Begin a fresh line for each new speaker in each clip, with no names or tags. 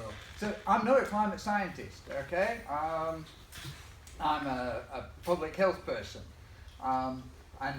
world. So I'm not a climate scientist, okay? I'm a public health person. And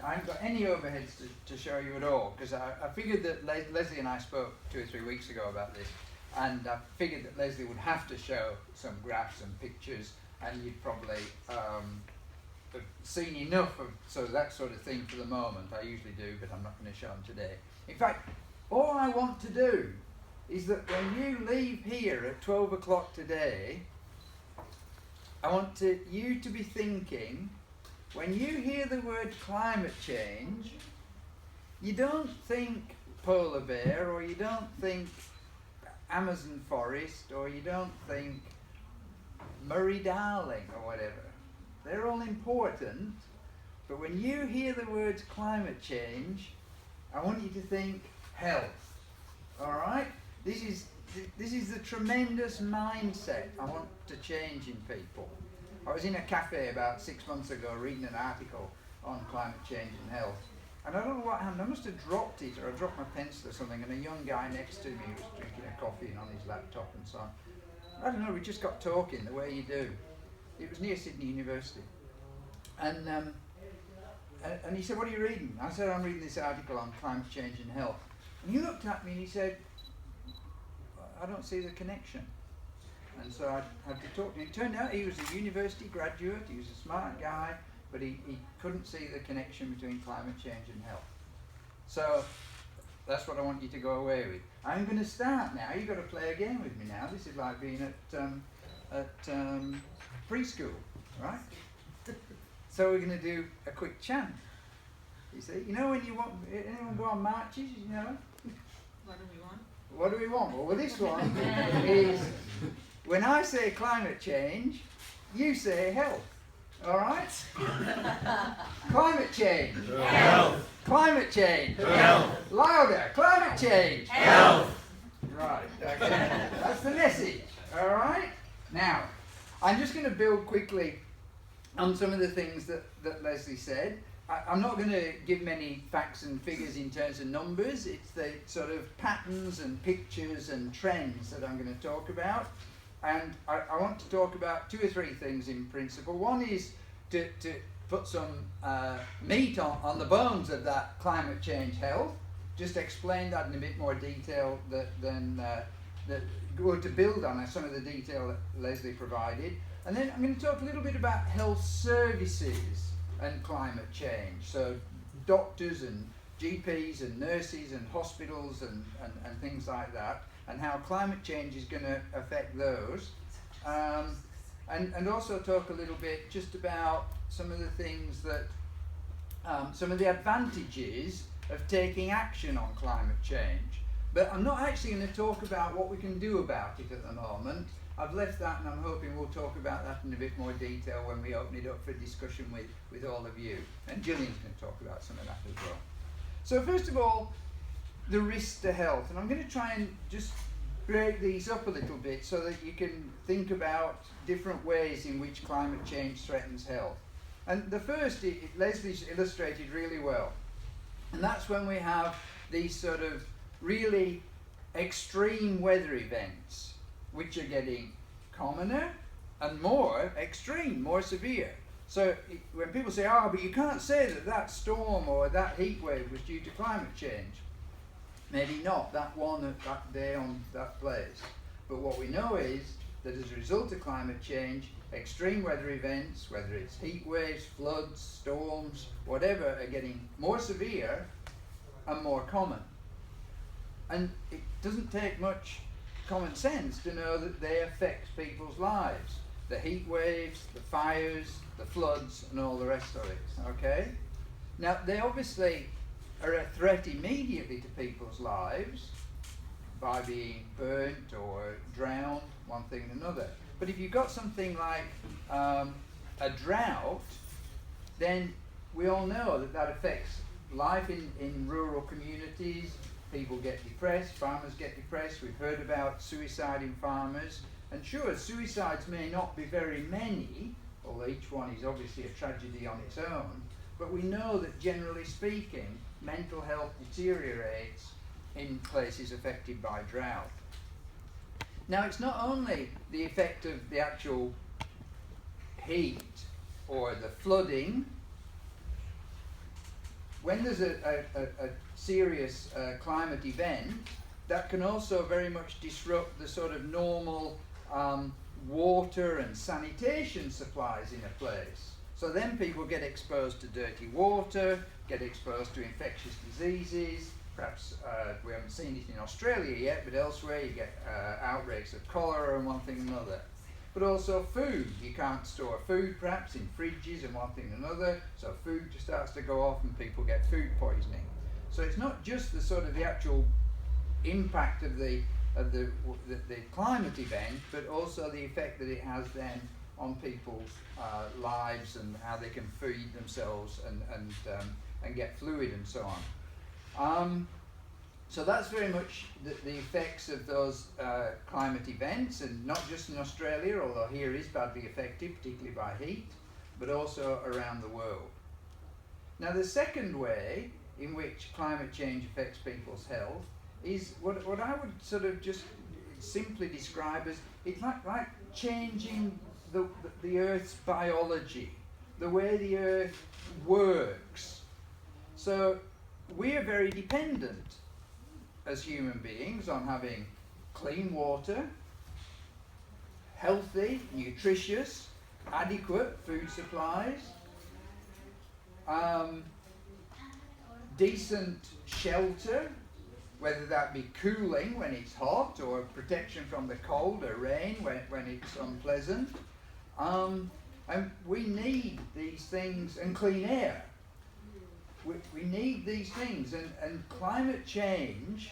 I haven't got any overheads to show you at all, because I figured that Leslie and I spoke 2 or 3 weeks ago about this, and I figured that Leslie would have to show some graphs and pictures, and you'd probably have seen enough of that sort of thing for the moment. I usually do, but I'm not going to show them today. In fact, all I want to do is that when you leave here at 12 o'clock today, I want you to be thinking, when you hear the word climate change, you don't think polar bear, or you don't think Amazon forest, or you don't think Murray-Darling or whatever. They're all important, but when you hear the words climate change, I want you to think health. All right? This is the tremendous mindset I want to change in people. I was in a cafe about 6 months ago reading an article on climate change and health, and I don't know what happened. I must have dropped it, or I dropped my pencil or something, and a young guy next to me was drinking a coffee and on his laptop and so on. I don't know, we just got talking the way you do. It was near Sydney University. And he said, "What are you reading?" I said, "I'm reading this article on climate change and health." And he looked at me and he said, "I don't see the connection." And so I had to talk to him. It turned out he was a university graduate, he was a smart guy, but he couldn't see the connection between climate change and health. So that's what I want you to go away with. I'm going to start now. You've got to play a game with me now. This is like being at preschool, right? So we're going to do a quick chant. You see, you know when you want, anyone go on marches, you know?
What do we want?
What do we want? Well, this one is, when I say climate change, you say health. All right? Climate change.
Health.
Climate change.
Health.
Louder. Climate change.
Health.
Right. Okay. That's the message. All right? Now, I'm just going to build quickly on some of the things that Leslie said. I'm not going to give many facts and figures in terms of numbers. It's the sort of patterns and pictures and trends that I'm going to talk about. And I want to talk about 2 or 3 things in principle. One is to put some meat on the bones of that climate change health. Just explain that in a bit more detail to build on some of the detail that Leslie provided. And then I'm going to talk a little bit about health services and climate change. So doctors and GPs and nurses and hospitals and things like that, and how climate change is going to affect those. And also talk a little bit just about some of the things that, some of the advantages of taking action on climate change. But I'm not actually going to talk about what we can do about it at the moment. I've left that, and I'm hoping we'll talk about that in a bit more detail when we open it up for discussion with all of you. And Gillian's going to talk about some of that as well. So first of all, the risks to health. And I'm going to try and just break these up a little bit so that you can think about different ways in which climate change threatens health. And the first, Leslie's illustrated really well. And that's when we have these sort of really extreme weather events, which are getting commoner and more extreme, more severe. So when people say, "Oh, but you can't say that storm or that heat wave was due to climate change," maybe not that one at that day on that place. But what we know is that as a result of climate change, extreme weather events, whether it's heat waves, floods, storms, whatever, are getting more severe and more common. And it doesn't take much common sense to know that they affect people's lives. The heat waves, the fires, the floods, and all the rest of it, okay? Now, they obviously are a threat immediately to people's lives by being burnt or drowned, one thing and another. But if you've got something like a drought, then we all know that affects life in rural communities. People get depressed, farmers get depressed. We've heard about suicide in farmers. And sure, suicides may not be very many, although each one is obviously a tragedy on its own, but we know that generally speaking, mental health deteriorates in places affected by drought. Now, it's not only the effect of the actual heat or the flooding. When there's a serious climate event, that can also very much disrupt the sort of normal water and sanitation supplies in a place. So then people get exposed to dirty water, get exposed to infectious diseases. Perhaps we haven't seen it in Australia yet, but elsewhere you get outbreaks of cholera and one thing and another. But also food. You can't store food perhaps in fridges and one thing and another, so food just starts to go off and people get food poisoning. So it's not just the sort of the actual impact of the climate event, but also the effect that it has then on people's lives and how they can feed themselves and get fluid and so on. So that's very much the effects of those climate events, and not just in Australia, although here is badly affected, particularly by heat, but also around the world. Now the second way in which climate change affects people's health is what I would sort of just simply describe as, it's like changing the Earth's biology, the way the Earth works. So we're very dependent as human beings on having clean water, healthy, nutritious, adequate food supplies, decent shelter, whether that be cooling when it's hot or protection from the cold or rain when it's unpleasant. And we need these things, and clean air. We need these things, and climate change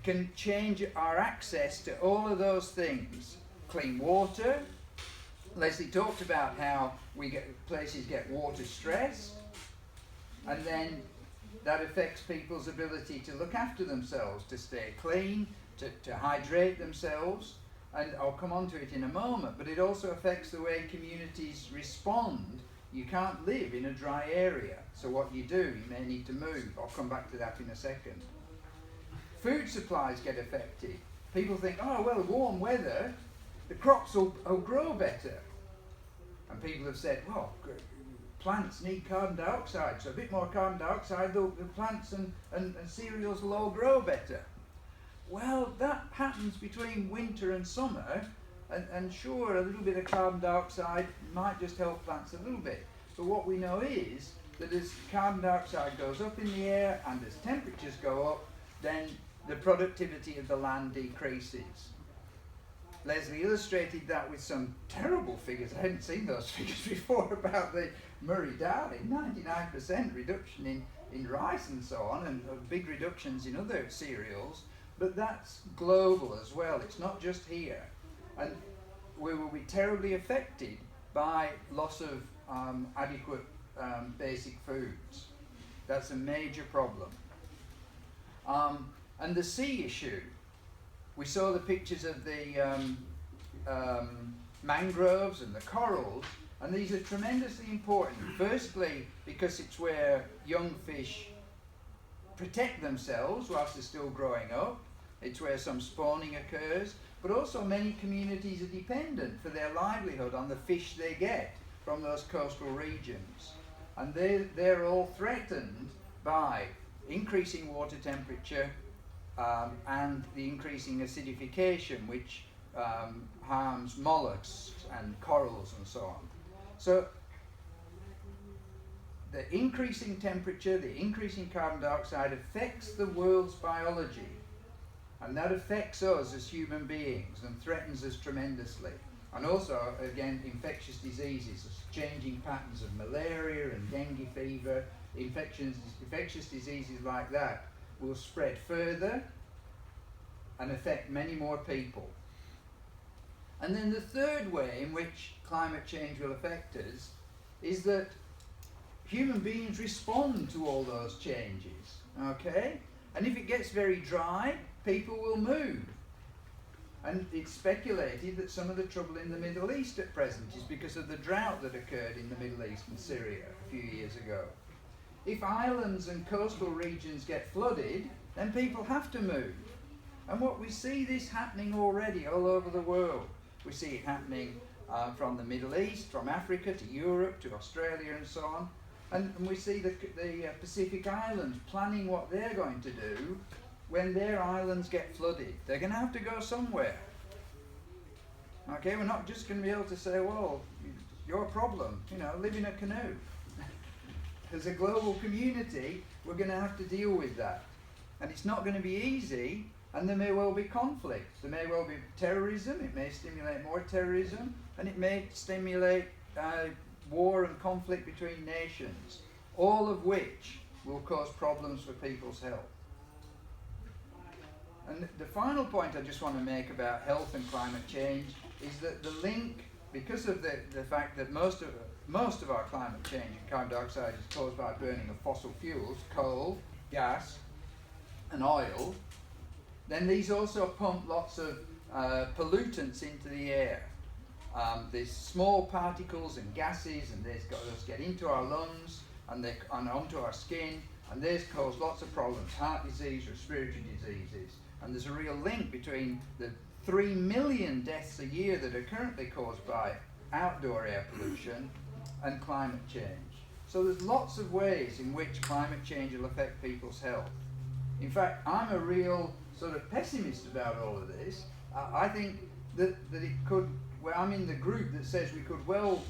can change our access to all of those things. Clean water. Leslie talked about how places get water stress, and then that affects people's ability to look after themselves, to stay clean, to hydrate themselves, and I'll come on to it in a moment, but it also affects the way communities respond. You can't live in a dry area, so what you do, you may need to move. I'll come back to that in a second. Food supplies get affected. People think, oh well, warm weather, the crops will grow better. And people have said, well, plants need carbon dioxide, so a bit more carbon dioxide, the plants and cereals will all grow better. Well, that happens between winter and summer, and sure, a little bit of carbon dioxide might just help plants a little bit. But what we know is that as carbon dioxide goes up in the air and as temperatures go up, then the productivity of the land decreases. Leslie illustrated that with some terrible figures. I hadn't seen those figures before about the Murray-Darling, 99% reduction in rice and so on, and big reductions in other cereals. But that's global as well. It's not just here. And we will be terribly affected by loss of adequate basic foods. That's a major problem. And the sea issue. We saw the pictures of the mangroves and the corals, and these are tremendously important. Firstly, because it's where young fish protect themselves whilst they're still growing up. It's where some spawning occurs, but also many communities are dependent for their livelihood on the fish they get from those coastal regions. And they're all threatened by increasing water temperature and the increasing acidification, which harms mollusks and corals and so on. So the increasing temperature, the increasing carbon dioxide affects the world's biology. And that affects us as human beings and threatens us tremendously. And also, again, infectious diseases, changing patterns of malaria and dengue fever, infectious diseases like that will spread further and affect many more people. And then the third way in which climate change will affect us is that human beings respond to all those changes, okay? And if it gets very dry, people will move. And it's speculated that some of the trouble in the Middle East at present is because of the drought that occurred in the Middle East and Syria a few years ago. If islands and coastal regions get flooded, then people have to move. And what we see this happening already all over the world. We see it happening from the Middle East, from Africa to Europe to Australia and so on. And we see the Pacific Islands planning what they're going to do when their islands get flooded. They're going to have to go somewhere. Okay, we're not just going to be able to say, well, your problem, live in a canoe. As a global community, we're going to have to deal with that. And it's not going to be easy, and there may well be conflict. There may well be terrorism, it may stimulate more terrorism, and it may stimulate war and conflict between nations, all of which will cause problems for people's health. And the final point I just want to make about health and climate change is that the link, because of the fact that most of our climate change and carbon dioxide is caused by burning of fossil fuels, coal, gas and oil, then these also pump lots of pollutants into the air. There's small particles and gases, and those get into our lungs and onto our skin, and these cause lots of problems, heart disease, respiratory diseases. And there's a real link between the 3 million deaths a year that are currently caused by outdoor air pollution and climate change. So there's lots of ways in which climate change will affect people's health. In fact, I'm a real sort of pessimist about all of this. I think that it could, well, I'm in the group that says we could well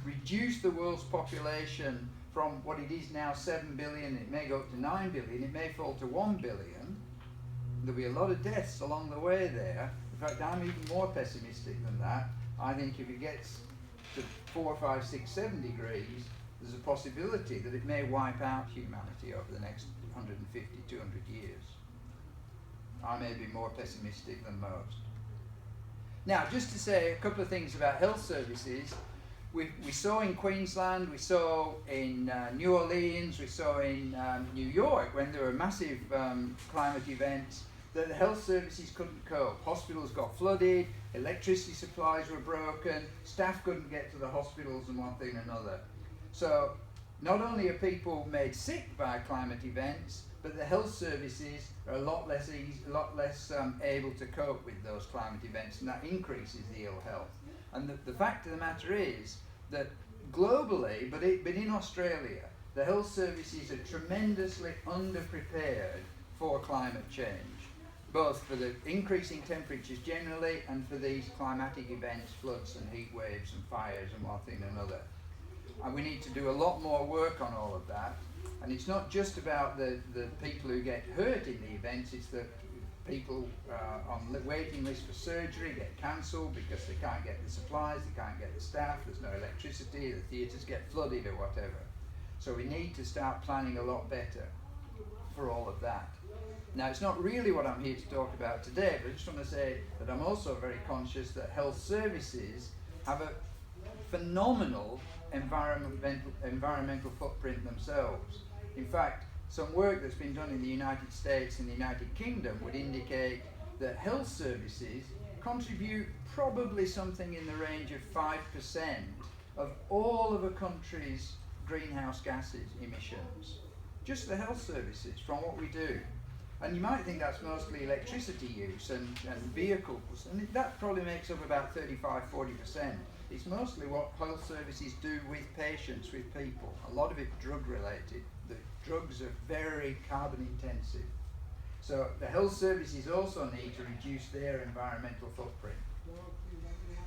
reduce the world's population from what it is now 7 billion, it may go up to 9 billion, it may fall to 1 billion. There'll be a lot of deaths along the way there. In fact, I'm even more pessimistic than that. I think if it gets to 4, 5, 6, 7 degrees, there's a possibility that it may wipe out humanity over the next 150, 200 years. I may be more pessimistic than most. Now, just to say a couple of things about health services, we saw in Queensland, we saw in New Orleans, we saw in New York, when there were massive climate events, that the health services couldn't cope. Hospitals got flooded, electricity supplies were broken, staff couldn't get to the hospitals and one thing and another. So not only are people made sick by climate events, but the health services are a lot less able to cope with those climate events, and that increases the ill health. And the fact of the matter is that globally, but in Australia, the health services are tremendously underprepared for climate change, both for the increasing temperatures generally and for these climatic events, floods and heat waves and fires and one thing and another. And we need to do a lot more work on all of that. And it's not just about the people who get hurt in the events, it's the people on the waiting list for surgery get cancelled because they can't get the supplies, they can't get the staff, there's no electricity, the theatres get flooded or whatever. So we need to start planning a lot better for all of that. Now, it's not really what I'm here to talk about today, but I just want to say that I'm also very conscious that health services have a phenomenal environmental footprint themselves. In fact, some work that's been done in the United States and the United Kingdom would indicate that health services contribute probably something in the range of 5% of all of a country's greenhouse gases emissions. Just the health services from what we do. And you might think that's mostly electricity use and vehicles, and that probably makes up about 35–40%. It's mostly what health services do with patients, with people. A lot of it drug related. The drugs are very carbon intensive. So the health services also need to reduce their environmental footprint.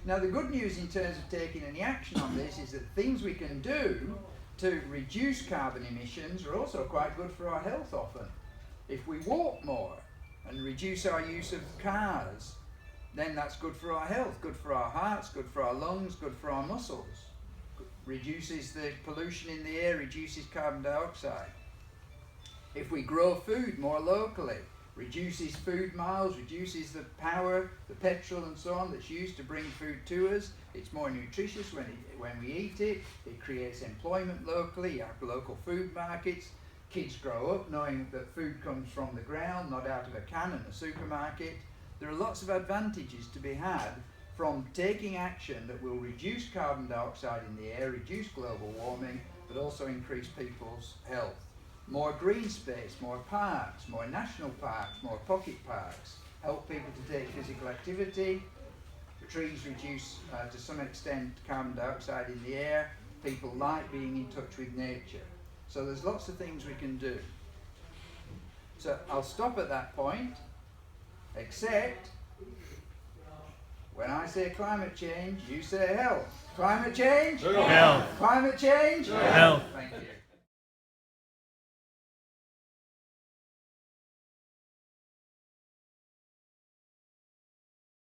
Now, the good news in terms of taking any action on this is that things we can do to reduce carbon emissions are also quite good for our health often. If we walk more and reduce our use of cars, then that's good for our health, good for our hearts, good for our lungs, good for our muscles. Reduces the pollution in the air, reduces carbon dioxide. If we grow food more locally, reduces food miles, reduces the power, the petrol and so on that's used to bring food to us. It's more nutritious when we eat it. It creates employment locally. You have local food markets. Kids grow up knowing that food comes from the ground, not out of a can in a supermarket. There are lots of advantages to be had from taking action that will reduce carbon dioxide in the air, reduce global warming, but also increase people's health. more green space, more parks, more national parks, more pocket parks, help people to take physical activity. Trees reduce, to some extent, carbon dioxide in the air. People like being in touch with nature. So there's lots of things we can do. So I'll stop at that point, except when I say climate change, you say health. Climate change?
Health.
Climate change?
Health.
Thank you.